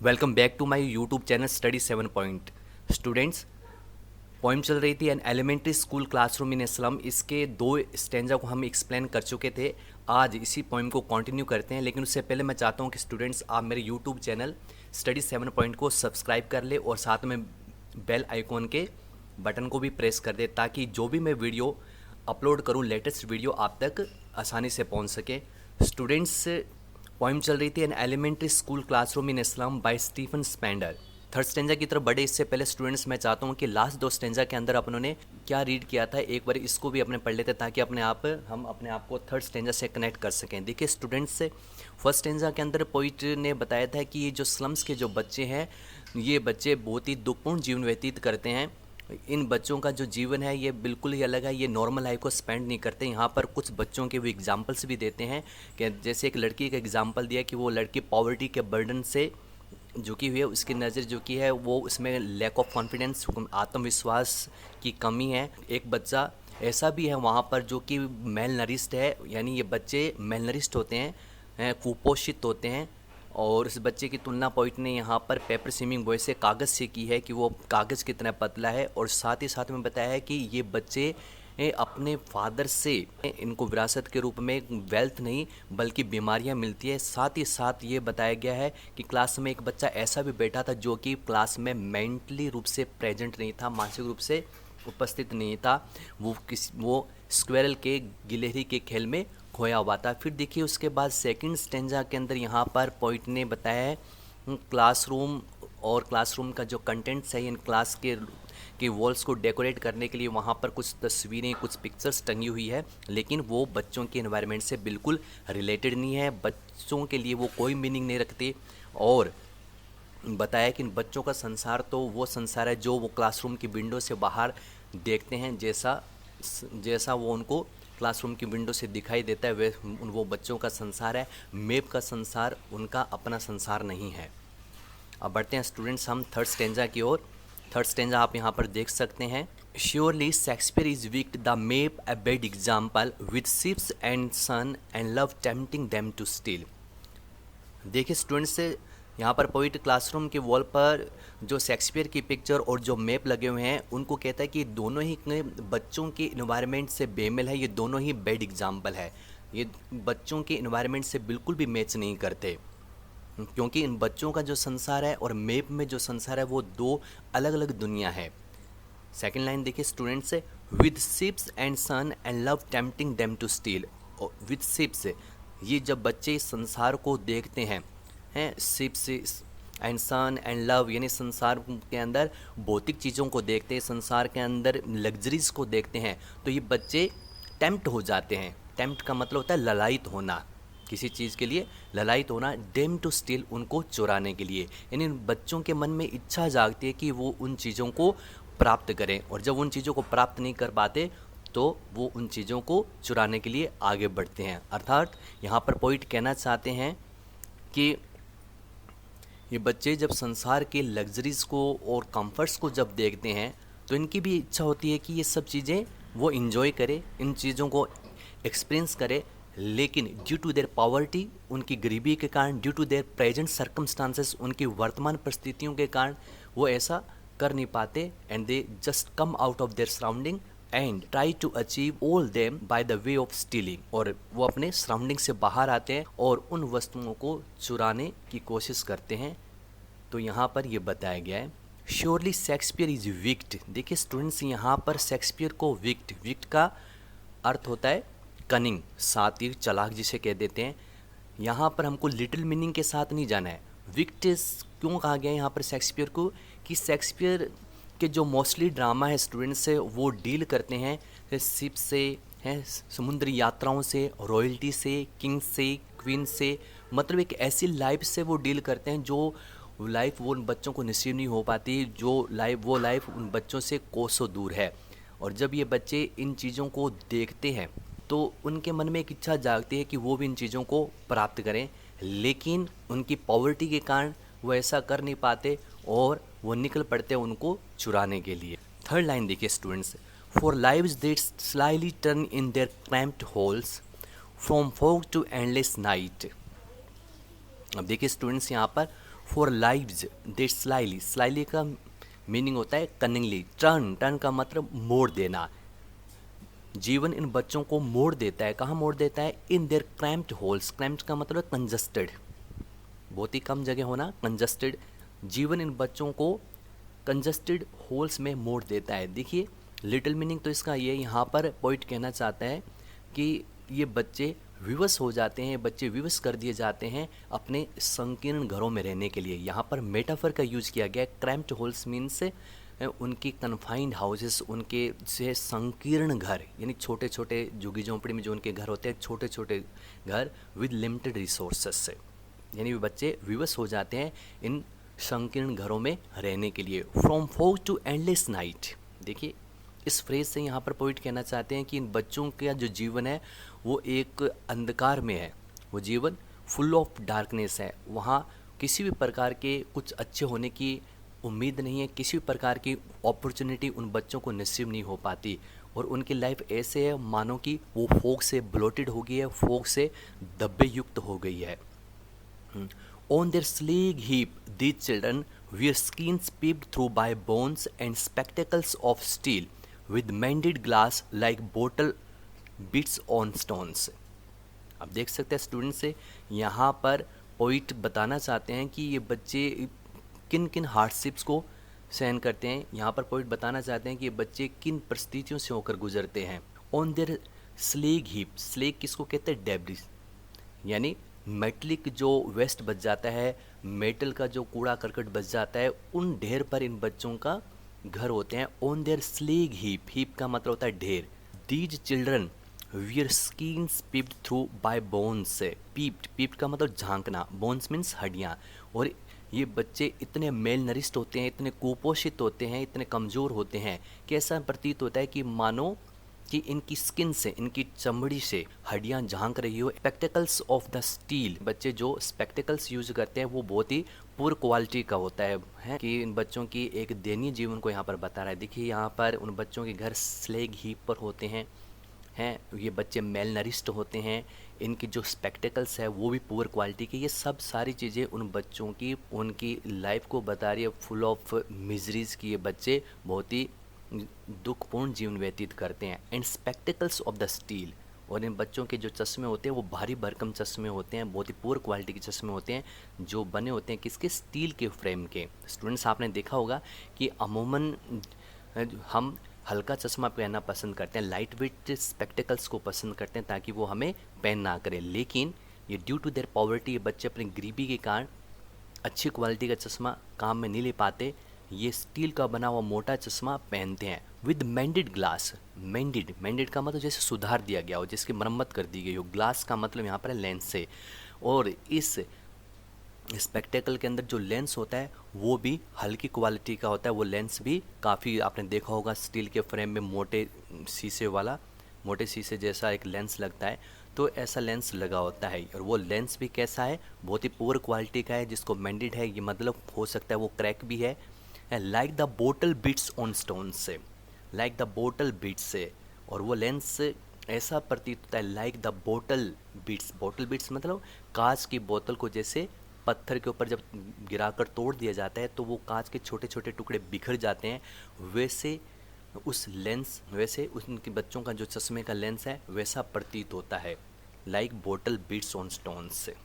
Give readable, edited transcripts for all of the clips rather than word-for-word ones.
Welcome back to my YouTube channel study 7 point. Students, poem चल रही थी an elementary school classroom in slum. इसके 2 stanza को हम एक्सप्लेन कर चुके थे। आज इसी पोइम को कंटिन्यू करते हैं, लेकिन उससे पहले मैं चाहता हूं कि स्टूडेंट्स आप मेरे यूट्यूब चैनल स्टडी 7 पॉइंट को सब्सक्राइब कर ले और साथ में बेल आइकॉन के बटन को भी प्रेस कर दे, ताकि जो भी मैं वीडियो अपलोड करूं, लेटेस्ट वीडियो आप तक आसानी से पहुंच सके। स्टूडेंट्स, पोइम चल रही थी an elementary school classroom in slum by Stephen Spender. Third stanza की तरफ बढ़े इससे पहले स्टूडेंट्स मैं चाहता हूँ कि लास्ट 2 स्टेंजा के अंदर अपनों ने क्या रीड किया था, एक बार इसको भी अपने पढ़ लेते ताकि हम अपने आप को थर्ड स्टेंजा से कनेक्ट कर सकें। देखिए स्टूडेंट्स, से फर्स्ट स्टेंजा के अंदर पोइट ने बताया था कि ये जो स्लम्स के जो बच्चे हैं, ये बच्चे बहुत ही दुखपूर्ण जीवन व्यतीत करते हैं। इन बच्चों का जो जीवन है ये बिल्कुल ही अलग है, ये नॉर्मल लाइफ को स्पेंड नहीं करते। यहाँ पर कुछ बच्चों के वो एग्जाम्पल्स भी देते हैं कि जैसे एक लड़की का एग्जाम्पल दिया कि वो लड़की पॉवर्टी के बर्डन से झुकी हुई है, उसकी नज़र झुकी है, वो उसमें लैक ऑफ कॉन्फिडेंस, आत्मविश्वास की कमी है। एक बच्चा ऐसा भी है वहाँ पर जो कि मेल नरिश्ड है, यानी ये बच्चे मेल नरिश्ड होते हैं, कुपोषित होते हैं। और इस बच्चे की तुलना पोइट ने यहाँ पर पेपर स्विमिंग बॉय से कागज़ से की है कि वो कागज़ कितना पतला है। और साथ ही साथ में बताया है कि ये बच्चे अपने फादर से इनको विरासत के रूप में वेल्थ नहीं बल्कि बीमारियां मिलती है। साथ ही साथ ये बताया गया है कि क्लास में एक बच्चा ऐसा भी बैठा था जो कि क्लास में मेंटली रूप से प्रेजेंट नहीं था, मानसिक रूप से उपस्थित नहीं था। वो स्क्वेरल के गिलहरी के खेल में खोया हुआ था। फिर देखिए उसके बाद सेकंड स्टेंजा के अंदर यहाँ पर पोइट ने बताया है क्लासरूम और क्लासरूम का जो कंटेंट्स है, इन क्लास के वॉल्स को डेकोरेट करने के लिए वहाँ पर कुछ तस्वीरें, कुछ पिक्चर्स टंगी हुई है, लेकिन वो बच्चों के एनवायरनमेंट से बिल्कुल रिलेटेड नहीं है, बच्चों के लिए वो कोई मीनिंग नहीं रखते। और बताया कि इन बच्चों का संसार तो वो संसार है जो वो क्लासरूम की विंडो से बाहर देखते हैं, जैसा वो उनको क्लासरूम की विंडो से दिखाई देता है वो बच्चों का संसार है। मैप का संसार उनका अपना संसार नहीं है। अब बढ़ते हैं स्टूडेंट्स हम थर्ड स्टेंजा की ओर। थर्ड स्टेंजा आप यहाँ पर देख सकते हैं। Surely Shakespeare is wicked the map a bad example with ships and sun and love tempting them to steal. देखिए स्टूडेंट्स, से यहाँ पर पोइट क्लासरूम के वॉल पर जो शेक्सपियर की पिक्चर और जो मैप लगे हुए हैं उनको कहता है कि दोनों ही बच्चों के इन्वायरमेंट से बेमेल है, ये दोनों ही बैड एग्जाम्पल है, ये बच्चों के इन्वायरमेंट से बिल्कुल भी मैच नहीं करते, क्योंकि इन बच्चों का जो संसार है और मैप में जो संसार है वो 2 अलग अलग दुनिया है। सेकेंड लाइन देखिए students, with ships and sun and love tempting them to steal. With ships, ये जब बच्चे इस संसार को देखते हैं ships and sun and love, यानी संसार के अंदर भौतिक चीज़ों को देखते हैं, संसार के अंदर लग्जरीज को देखते हैं, तो ये बच्चे टेम्प्ट हो जाते हैं। टेम्प्ट का मतलब होता है ललायित होना, किसी चीज़ के लिए ललायित होना। डेम टू स्टील, उनको चुराने के लिए, यानी बच्चों के मन में इच्छा जागती है कि वो उन चीज़ों को प्राप्त करें, और जब उन चीज़ों को प्राप्त नहीं कर पाते तो वो उन चीज़ों को चुराने के लिए आगे बढ़ते हैं। अर्थात यहाँ पर पोइट कहना चाहते हैं कि ये बच्चे जब संसार के लग्जरीज़ को और कंफर्ट्स को जब देखते हैं तो इनकी भी इच्छा होती है कि ये सब चीज़ें वो इन्जॉय करे, इन चीज़ों को एक्सपीरियंस करे, लेकिन ड्यू टू देयर पॉवर्टी, उनकी गरीबी के कारण, due to their present circumstances, उनकी वर्तमान परिस्थितियों के कारण वो ऐसा कर नहीं पाते। And they just come out of their surrounding and try to achieve all them by the way of stealing, और वो अपने सराउंडिंग से बाहर आते हैं और उन वस्तुओं को चुराने की कोशिश करते हैं। तो यहाँ पर ये बताया गया है श्योरली शेक्सपियर इज विक्ड। देखिए स्टूडेंट्स, यहाँ पर शेक्सपियर को विक्ड का अर्थ होता है कनिंग, सातिर, चालाक जिसे कह देते हैं। यहाँ पर हमको लिटिल मीनिंग के साथ नहीं जाना है। विक्ड क्यों कहा गया है यहाँ पर शेक्सपियर को, कि शेक्सपियर के जो मोस्टली ड्रामा है स्टूडेंट्स से वो डील करते हैं शिप से, हैं समुद्री यात्राओं से, रॉयल्टी से, किंग से, क्वीन से, मतलब एक ऐसी लाइफ से वो डील करते हैं जो लाइफ वो उन बच्चों को नसीब नहीं हो पाती, जो लाइफ उन बच्चों से कोसों दूर है। और जब ये बच्चे इन चीज़ों को देखते हैं तो उनके मन में एक इच्छा जागती है कि वो भी इन चीज़ों को प्राप्त करें, लेकिन उनकी पॉवर्टी के कारण वो ऐसा कर नहीं पाते और वो निकल पड़ते हैं उनको चुराने के लिए। थर्ड लाइन देखिए students, for lives that slyly turn in their cramped holes from fog to endless night. अब देखिए स्टूडेंट्स, यहाँ पर for lives that slyly, slyly का मीनिंग होता है कनिंगली, टर्न, टर्न का मतलब मोड़ देना। जीवन इन बच्चों को मोड़ देता है, कहाँ मोड़ देता है? इन देयर क्रैम्प्ड होल्स, क्रैम्प्ड का मतलब कंजस्टेड, बहुत ही कम जगह होना, कंजस्टेड। जीवन इन बच्चों को कंजस्टेड होल्स में मोड़ देता है। देखिए लिटिल मीनिंग तो इसका ये, यहाँ पर पॉइंट कहना चाहता है कि ये बच्चे विवश हो जाते हैं, बच्चे विवश कर दिए जाते हैं अपने संकीर्ण घरों में रहने के लिए। यहाँ पर मेटाफर का यूज़ किया गया है। क्रैम्प्ड होल्स मीन्स उनकी कन्फाइंड हाउसेस, उनके से संकीर्ण घर, यानी छोटे छोटे झुग्गी झोंपड़ी में जो उनके घर होते हैं, छोटे छोटे घर विद लिमिटेड रिसोर्सेस से, यानी वे बच्चे विवश हो जाते हैं इन संकीर्ण घरों में रहने के लिए। From fog to endless night, देखिए इस फ्रेज से यहाँ पर पॉइंट कहना चाहते हैं कि इन बच्चों का जो जीवन है वो एक अंधकार में है, वो जीवन फुल ऑफ डार्कनेस है। वहाँ किसी भी प्रकार के कुछ अच्छे होने की उम्मीद नहीं है, किसी भी प्रकार की अपॉर्चुनिटी उन बच्चों को नसीब नहीं हो पाती, और उनकी लाइफ ऐसे है मानो कि वो फोग से ब्लोटेड हो गई है, फोग से दब्बे युक्त हो गई है। On their slag heap, these children were skins peeped through by bones and spectacles of steel, with mended glass like bottle bits on stones. अब देख सकते हैं स्टूडेंट से यहाँ पर पॉइंट बताना चाहते हैं कि ये बच्चे किन किन हार्डशिप्स को सहन करते हैं। यहाँ पर पॉइंट बताना चाहते हैं कि ये बच्चे किन परिस्थितियों से होकर गुजरते हैं। On their slag heap, slag किसको कहते हैं? डेब्रिस, यानी मेटलिक जो वेस्ट बच जाता है, मेटल का जो कूड़ा करकट बच जाता है, उन ढेर पर इन बच्चों का घर होते हैं। On their slag heap, heap का मतलब होता है ढेर। These children wear skins peeped through bye bones, peeped, peeped का मतलब झांकना, बोन्स मीन्स हड्डियाँ। और ये बच्चे इतने मेल नरिस्ट होते हैं, इतने कुपोषित होते हैं, इतने कमज़ोर होते हैं कि ऐसा प्रतीत होता है कि मानो कि इनकी स्किन से, इनकी चमड़ी से हड्डियां झांक रही हो। स्पेक्टिकल्स ऑफ द स्टील, बच्चे जो स्पेक्टिकल्स यूज करते हैं वो बहुत ही पुअर क्वालिटी का होता है कि इन बच्चों की एक दयनीय जीवन को यहाँ पर बता रहा है। देखिए यहाँ पर उन बच्चों के घर स्लेग हीप पर होते हैं, ये बच्चे मेल नरिस्ट होते हैं, इनकी जो स्पेक्टिकल्स है वो भी पुअर क्वालिटी के। ये सब सारी चीज़ें उन बच्चों की, उनकी लाइफ को बता रही है, फुल ऑफ मिजरीज की ये बच्चे बहुत ही दुखपूर्ण जीवन व्यतीत करते हैं। And spectacles of the steel, और इन बच्चों के जो चश्मे होते हैं वो भारी भरकम चश्मे होते हैं, बहुत ही पुअर क्वालिटी के चश्मे होते हैं, जो बने होते हैं किसके? स्टील के फ्रेम के। स्टूडेंट्स आपने देखा होगा कि अमूमन हम हल्का चश्मा पहनना पसंद करते हैं, लाइट वेट स्पेक्टिकल्स को पसंद करते हैं ताकि वो हमें पेन ना करे, लेकिन ये ड्यू टू देयर पॉवर्टी, ये बच्चे अपनी गरीबी के कारण अच्छी क्वालिटी का चश्मा काम में नहीं ले पाते, ये स्टील का बना हुआ मोटा चश्मा पहनते हैं। विद मेंडेड ग्लास, मेंडेड, मेंडेड का मतलब जैसे सुधार दिया गया हो, जिसकी मरम्मत कर दी गई हो। ग्लास का मतलब यहाँ पर है लेंस से, और इस स्पेक्टेकल के अंदर जो लेंस होता है वो भी हल्की क्वालिटी का होता है। वो लेंस भी काफ़ी, आपने देखा होगा स्टील के फ्रेम में मोटे शीशे वाला, मोटे शीशे जैसा एक लेंस लगता है, तो ऐसा लेंस लगा होता है। और वो लेंस भी कैसा है? बहुत ही पुअर क्वालिटी का है, जिसको मेंडेड है, ये मतलब हो सकता है वो क्रैक भी है। Like the bottle bits on stone से, लाइक द बोटल बिट्स से, और वो लेंस ऐसा प्रतीत होता है like the bottle bits, bottle bits मतलब कांच की बोतल को जैसे पत्थर के ऊपर जब गिराकर तोड़ दिया जाता है तो वो कांच के छोटे छोटे टुकड़े बिखर जाते हैं, वैसे उस लेंस, वैसे उनके बच्चों का जो चश्मे का लेंस है वैसा प्रतीत होता है, like bottle bits on stones से।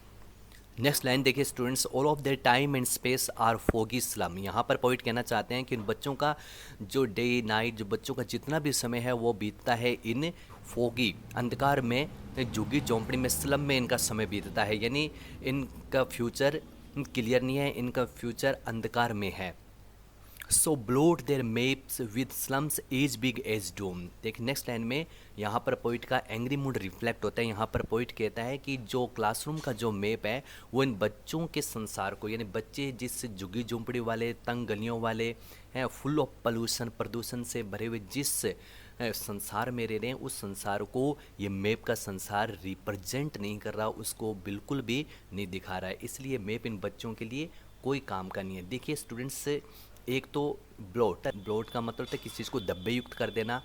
नेक्स्ट लाइन देखिए students, all of their time and space are foggy slum. यहाँ पर पॉइंट कहना चाहते हैं कि इन बच्चों का जो डे नाइट, जो बच्चों का जितना भी समय है वो बीतता है इन फोगी, अंधकार में, झुग्गी झोंपड़ी में, स्लम में इनका समय बीतता है, यानी इनका फ्यूचर क्लियर नहीं है, इनका फ्यूचर अंधकार में है। So blot their maps with slums as big as dome. देखिए नेक्स्ट लाइन में यहाँ पर पोइट का एंग्री मूड रिफ्लेक्ट होता है। यहाँ पर पोइट कहता है कि जो क्लासरूम का जो मैप है वो इन बच्चों के संसार को, यानी बच्चे जिस झुग्गी झोंपड़ी वाले, तंग गलियों वाले हैं, फुल ऑफ पोल्यूशन, प्रदूषण से भरे हुए जिस संसार में रह रहे हैं, उस संसार को ये मैप का संसार रिप्रेजेंट नहीं कर रहा, उसको बिल्कुल भी नहीं दिखा रहा है। इसलिए मैप इन बच्चों के लिए कोई काम का नहीं है। देखिए स्टूडेंट्स, एक तो ब्लॉट, ब्लॉट का मतलब है किसी चीज़ को धब्बे युक्त कर देना,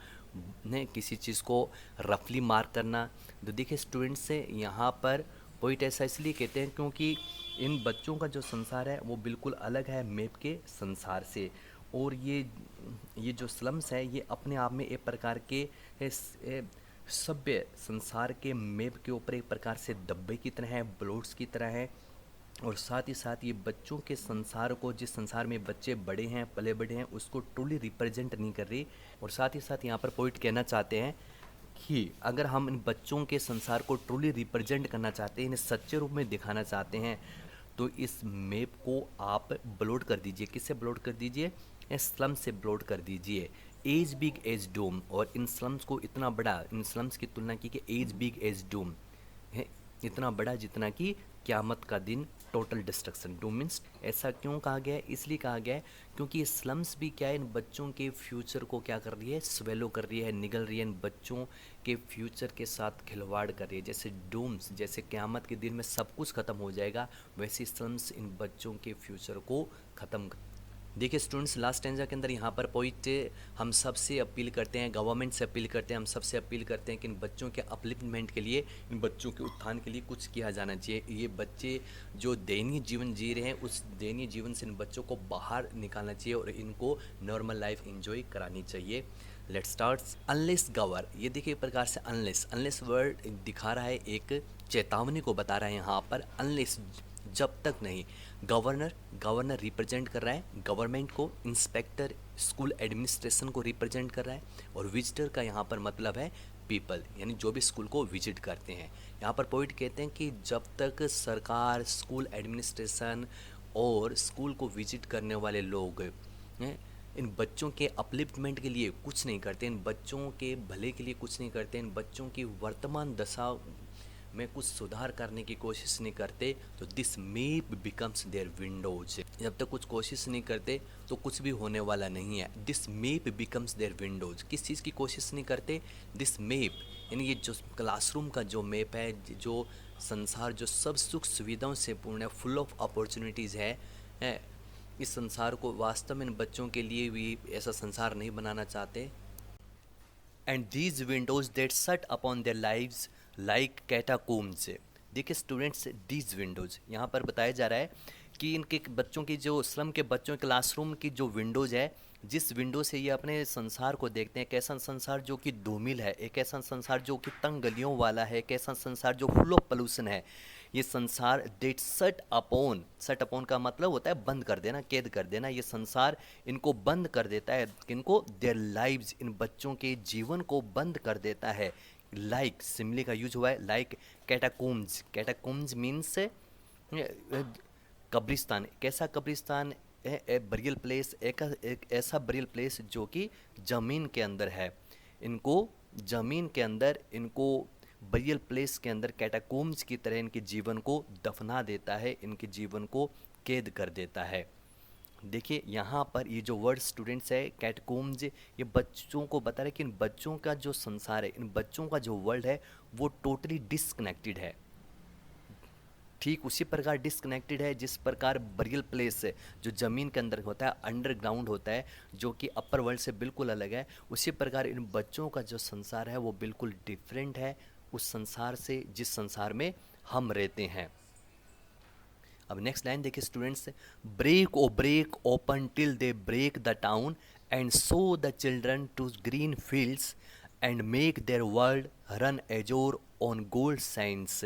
ने किसी चीज़ को रफली मार्क करना। तो देखिए स्टूडेंट्स से यहाँ पर पोइट ऐसा इसलिए कहते हैं क्योंकि इन बच्चों का जो संसार है वो बिल्कुल अलग है मैप के संसार से। और ये जो स्लम्स है ये अपने आप में एक प्रकार के सभ्य संसार के मैप के ऊपर एक प्रकार से धब्बे की तरह है, ब्लॉट्स की तरह है। और साथ ही साथ ये बच्चों के संसार को, जिस संसार में बच्चे बड़े हैं, पले बड़े हैं, उसको ट्रूली रिप्रेजेंट नहीं कर रही। और साथ ही साथ यहाँ पर पॉइंट कहना चाहते हैं कि अगर हम इन बच्चों के संसार को ट्रूली रिप्रेजेंट करना चाहते हैं, इन्हें सच्चे रूप में दिखाना चाहते हैं, तो इस मैप को आप ब्लॉट कर दीजिए। किससे ब्लॉट कर दीजिए? स्लम से ब्लॉट कर दीजिए। एज बिग एज डोम। और इन स्लम्स को इतना बड़ा, इन स्लम्स की तुलना की कि एज बिग एज डोम है, इतना बड़ा जितना कि क़यामत का दिन, टोटल डिस्ट्रक्शन। डूम मीन्स ऐसा क्यों कहा गया है? इसलिए कहा गया है क्योंकि ये स्लम्स भी क्या है, इन बच्चों के फ्यूचर को क्या कर रही है? स्वेलो कर रही है, निगल रही है, इन बच्चों के फ्यूचर के साथ खिलवाड़ कर रही है। जैसे डूम्स, जैसे क़यामत के दिन में सब कुछ ख़त्म हो जाएगा, वैसे स्लम्स इन बच्चों के फ्यूचर को ख़त्म। देखिए स्टूडेंट्स, लास्ट स्टैंजा के अंदर यहाँ पर पॉइंट हम सबसे अपील करते हैं, गवर्नमेंट से अपील करते हैं, हम सबसे अपील करते हैं कि इन बच्चों के अपलिफ्टमेंट के लिए, इन बच्चों के उत्थान के लिए कुछ किया जाना चाहिए। ये बच्चे जो दयनीय जीवन जी रहे हैं, उस दयनीय जीवन से इन बच्चों को बाहर निकालना चाहिए और इनको नॉर्मल लाइफ एंजॉय करानी चाहिए। Let's start. अनलेस गवर, ये देखिए एक प्रकार से अनलेस, अनलेस वर्ड दिखा रहा है, एक चेतावनी को बता रहा है यहाँ पर। अनलेस, जब तक नहीं। गवर्नर, गवर्नर रिप्रेजेंट कर रहा है गवर्नमेंट को। इंस्पेक्टर स्कूल एडमिनिस्ट्रेशन को रिप्रेजेंट कर रहा है। और विजिटर का यहाँ पर मतलब है पीपल, यानी जो भी स्कूल को विजिट करते हैं। यहाँ पर पॉइंट कहते हैं कि जब तक सरकार, स्कूल एडमिनिस्ट्रेशन और स्कूल को विजिट करने वाले लोग हैं, इन बच्चों के अपलिफ्टमेंट के लिए कुछ नहीं करते, इन बच्चों के भले के लिए कुछ नहीं करते, इन बच्चों की वर्तमान दशा में कुछ सुधार करने की कोशिश नहीं करते, तो this map becomes their windows. जब तक कुछ कोशिश नहीं करते तो कुछ भी होने वाला नहीं है। This map becomes their windows. किस चीज़ की कोशिश नहीं करते? दिस मैप, यानी ये जो क्लासरूम का जो मैप है, जो संसार जो सब सुख सुविधाओं से पूर्ण है, फुल ऑफ अपॉर्चुनिटीज़ है, इस संसार को वास्तव में इन बच्चों के लिए भी ऐसा संसार नहीं बनाना चाहते। And these windows that shut upon their lives like catacombs. देखिए स्टूडेंट्स, दीज विंडोज यहाँ पर बताया जा रहा है कि इनके बच्चों की, जो स्लम के बच्चों के क्लासरूम की जो विंडोज है, जिस विंडो से ये अपने संसार को देखते हैं, एक ऐसा संसार जो कि धूमिल है, एक ऐसा संसार जो कि तंग गलियों वाला है, एक ऐसा संसार जो फुल ऑफ पोल्यूशन है। ये संसार that shut upon, shut upon का मतलब होता है बंद कर देना, कैद कर देना। ये संसार इनको बंद कर देता है, किनको? देयर लाइव्स, इन बच्चों के जीवन को बंद कर देता है। लाइक सिमिली का यूज हुआ है, लाइक कैटाकोम्स। कैटाकोम्स मीन्स कब्रिस्तान। कैसा कब्रिस्तान? बरियल प्लेस, एक ऐसा बरियल प्लेस जो कि ज़मीन के अंदर है। इनको ज़मीन के अंदर, इनको बरियल प्लेस के अंदर कैटाकोम्स की तरह इनके जीवन को दफना देता है, इनके जीवन को कैद कर देता है। देखिए यहाँ पर ये जो वर्ड स्टूडेंट्स है कैटकोम्स, ये बच्चों को बता रहे हैं कि इन बच्चों का जो संसार है, इन बच्चों का जो वर्ल्ड है, वो टोटली डिसकनेक्टेड है। ठीक उसी प्रकार डिसकनेक्टेड है जिस प्रकार बरियल प्लेस है, जो ज़मीन के अंदर होता है, अंडरग्राउंड होता है, जो कि अपर वर्ल्ड से बिल्कुल अलग है। उसी प्रकार इन बच्चों का जो संसार है वो बिल्कुल डिफरेंट है उस संसार से जिस संसार में हम रहते हैं। अब नेक्स्ट लाइन देखिए students, break open till they break the town and so the children to green fields and make their world run azure on gold sands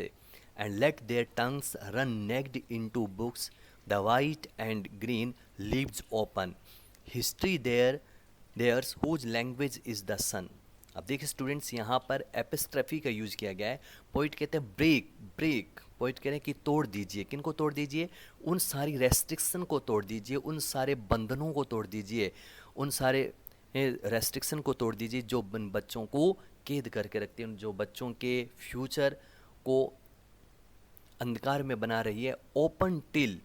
and let their tongues run naked into books, the white and green leaves open. History theirs whose language is the sun. अब देखिए students, यहाँ पर एपिस्ट्रफी का use किया गया है। Poet कहते हैं ब्रेक, पोइट कह रहे हैं कि तोड़ दीजिए। किन को तोड़ दीजिए? उन सारी रेस्ट्रिक्शन को तोड़ दीजिए, उन सारे बंधनों को तोड़ दीजिए, उन सारे रेस्ट्रिक्शन को तोड़ दीजिए जो बच्चों को कैद करके रखते हैं, जो बच्चों के फ्यूचर को अंधकार में बना रही है। Open till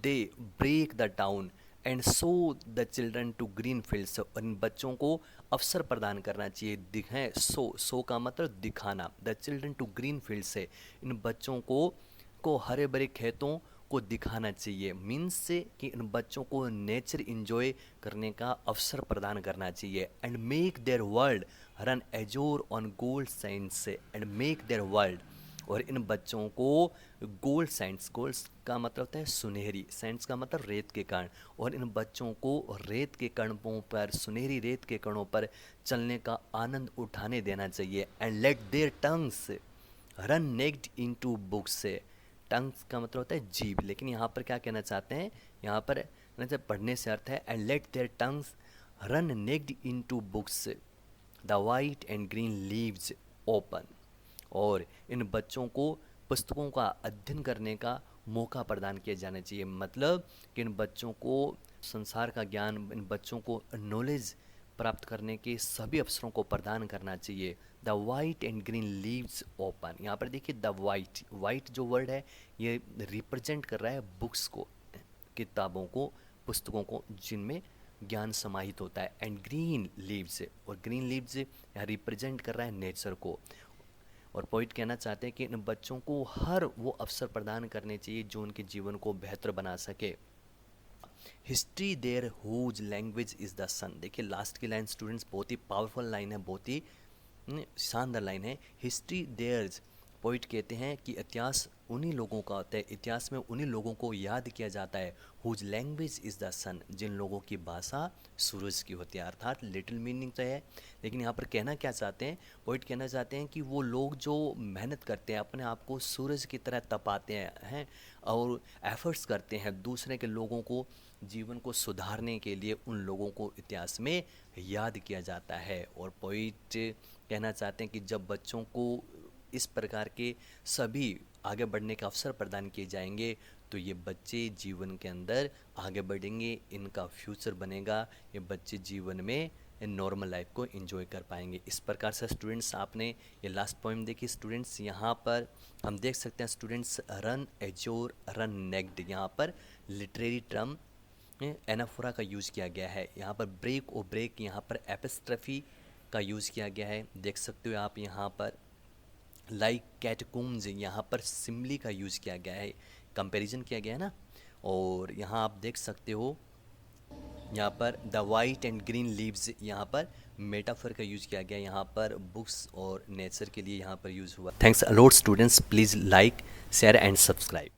they break the town and so the children to green fields. इन बच्चों को अवसर प्रदान करना चाहिए। दिखाएं, सो का मतलब दिखाना। The children to green field से इन बच्चों को हरे भरे खेतों को दिखाना चाहिए। मीन्स से कि इन बच्चों को नेचर इंजॉय करने का अवसर प्रदान करना चाहिए। And make their world run azure on gold science, and make their world, और इन बच्चों को गोल्ड सैंड्स, गोल्ड का मतलब होता है सुनहरी, सैंड्स का मतलब रेत के कण, और इन बच्चों को रेत के कणों पर, सुनहरी रेत के कणों पर चलने का आनंद उठाने देना चाहिए। And let their tongues run naked into books से, टंग्स का मतलब होता है जीभ, लेकिन यहाँ पर क्या कहना चाहते हैं, यहाँ पर मतलब पढ़ने से अर्थ है and let their tongues run naked into books the white and green leaves open, और इन बच्चों को पुस्तकों का अध्ययन करने का मौका प्रदान किया जाना चाहिए। मतलब कि इन बच्चों को संसार का ज्ञान, इन बच्चों को नॉलेज प्राप्त करने के सभी अवसरों को प्रदान करना चाहिए। The white and green leaves open, यहाँ पर देखिए द वाइट, वाइट जो वर्ड है ये रिप्रेजेंट कर रहा है बुक्स को, किताबों को, पुस्तकों को जिनमें ज्ञान समाहित होता है। एंड ग्रीन लीव्स, और ग्रीन लीव्स यहाँ रिप्रेजेंट कर रहा है नेचर को। और पॉइंट कहना चाहते हैं कि इन बच्चों को हर वो अवसर प्रदान करने चाहिए जो उनके जीवन को बेहतर बना सके। History there whose language is the sun, देखिए लास्ट की लाइन स्टूडेंट्स बहुत ही पावरफुल लाइन है, बहुत ही शानदार लाइन है। हिस्ट्री देयर्स, पोइट कहते हैं कि इतिहास उन्हीं लोगों का होता है, इतिहास में उन्हीं लोगों को याद किया जाता है हुज लैंग्वेज इज़ द सन, जिन लोगों की भाषा सूरज की होती है। अर्थात लिटिल मीनिंग तो है, लेकिन यहाँ पर कहना क्या चाहते हैं, पोइट कहना चाहते हैं कि वो लोग जो मेहनत करते हैं, अपने आप को सूरज की तरह तपाते हैं और एफर्ट्स करते हैं दूसरे के लोगों को जीवन को सुधारने के लिए, उन लोगों को इतिहास में याद किया जाता है। और पोइट कहना चाहते हैं कि जब बच्चों को इस प्रकार के सभी आगे बढ़ने का अवसर प्रदान किए जाएंगे तो ये बच्चे जीवन के अंदर आगे बढ़ेंगे, इनका फ्यूचर बनेगा, ये बच्चे जीवन में नॉर्मल लाइफ को एंजॉय कर पाएंगे। इस प्रकार से स्टूडेंट्स आपने ये लास्ट पॉइंट देखी स्टूडेंट्स, यहाँ पर हम देख सकते हैं students run azure run naked, यहाँ पर लिटरेरी टर्म एनाफोरा का यूज़ किया गया है। यहाँ पर ब्रेक और ब्रेक, यहाँ पर एपिस्ट्रफी का यूज़ किया गया है। देख सकते हो आप यहाँ पर लाइक कैटकूम्स, यहाँ पर सिमली का यूज़ किया गया है, कंपैरिजन किया गया है ना। और यहाँ आप देख सकते हो यहाँ पर the white and green leaves, यहाँ पर मेटाफर का यूज़ किया गया, यहाँ पर बुक्स और नेचर के लिए यहाँ पर यूज़ हुआ। Thanks a lot students, please like share and subscribe.